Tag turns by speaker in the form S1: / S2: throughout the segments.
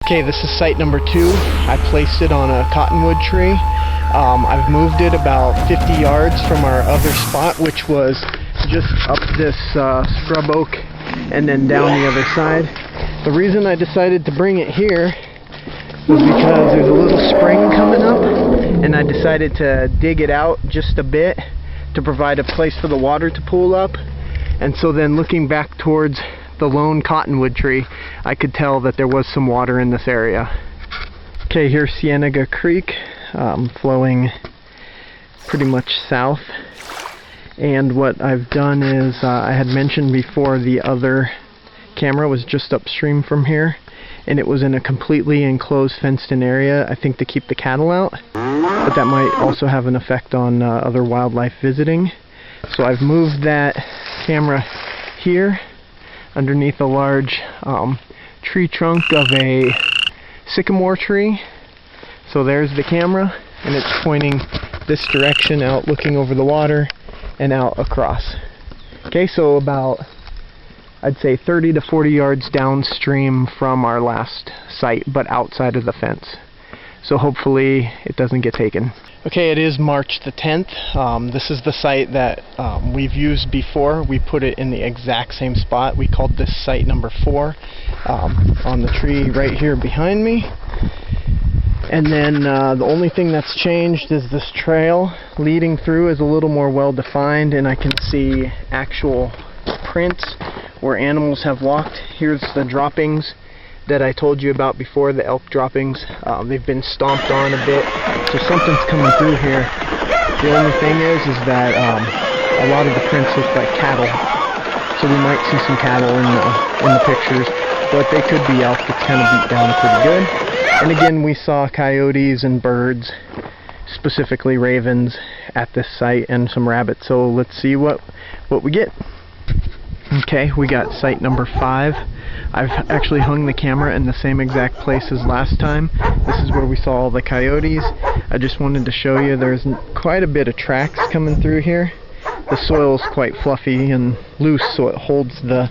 S1: Okay, this is site number 2. I placed it on a cottonwood tree. I've moved it about 50 yards from our other spot, which was just up this scrub oak and then down the other side. The reason I decided to bring it here was because there's a little spring coming up, and I decided to dig it out just a bit to provide a place for the water to pool up. And so then looking back towards the lone cottonwood tree, I could tell that there was some water in this area. Okay, here's Cienega Creek, flowing pretty much south. And what I've done is, I had mentioned before, the other camera was just upstream from here, and it was in a completely enclosed, fenced-in area, I think to keep the cattle out. But that might also have an effect on other wildlife visiting. So I've moved that camera here underneath a large tree trunk of a sycamore tree. So there's the camera, and it's pointing this direction out, looking over the water and out across. Okay, so about, I'd say 30 to 40 yards downstream from our last site, but outside of the fence. So hopefully it doesn't get taken. Okay, it is March the 10th. This is the site that we've used before. We put it in the exact same spot. We called this site number 4, on the tree right here behind me. And then the only thing that's changed is this trail leading through is a little more well defined, and I can see actual prints where animals have walked. Here's the droppings that I told you about before, the elk droppings. They've been stomped on a bit, so something's coming through here. The only thing is that a lot of the prints look like cattle, so we might see some cattle in the pictures, but they could be elk. It's kind of beat down pretty good. And again, we saw coyotes and birds, specifically ravens, at this site, and some rabbits. So let's see what we get. Okay, we got site number 5. I've actually hung the camera in the same exact place as last time. This is where we saw all the coyotes. I just wanted to show you there's quite a bit of tracks coming through here. The soil is quite fluffy and loose, so it holds the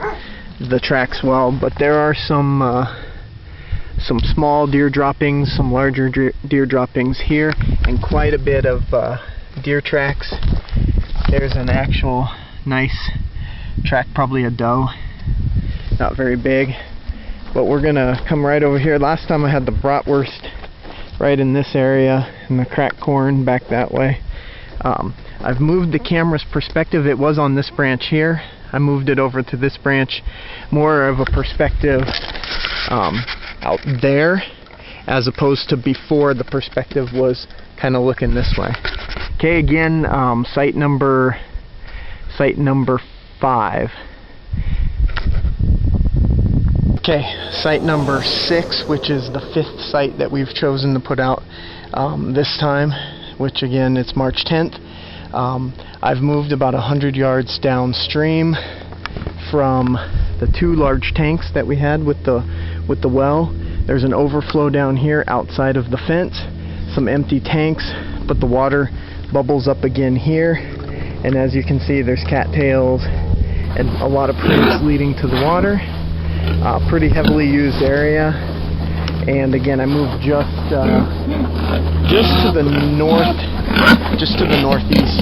S1: tracks well, but there are some small deer droppings, some larger deer droppings here, and quite a bit of deer tracks. There's an actual nice track, probably a doe, not very big, but we're gonna come right over here. Last time I had the bratwurst right in this area, and the cracked corn back that way. I've moved the camera's perspective. It was on this branch here. I moved it over to this branch, more of a perspective out there, as opposed to before. The perspective was kind of looking this way. Okay, again, site number 5. Okay, site number 6, which is the 5th site that we've chosen to put out this time, which again, it's March 10th. I've moved about 100 yards downstream from the 2 large tanks that we had with the well. There's an overflow down here outside of the fence, some empty tanks, but the water bubbles up again here, and as you can see, there's cattails and a lot of prints leading to the water. Pretty heavily used area, and again, I moved just to the northeast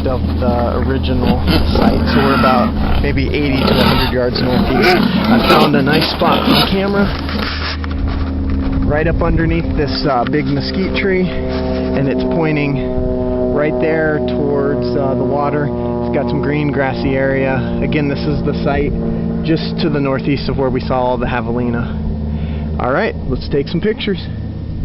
S1: of the original site, so we're about maybe 80 to 100 yards northeast. I found a nice spot for the camera right up underneath this big mesquite tree, and it's pointing right there towards the water. It's got some green grassy area. Again, this is the site just to the northeast of where we saw all the javelina. Alright, let's take some pictures.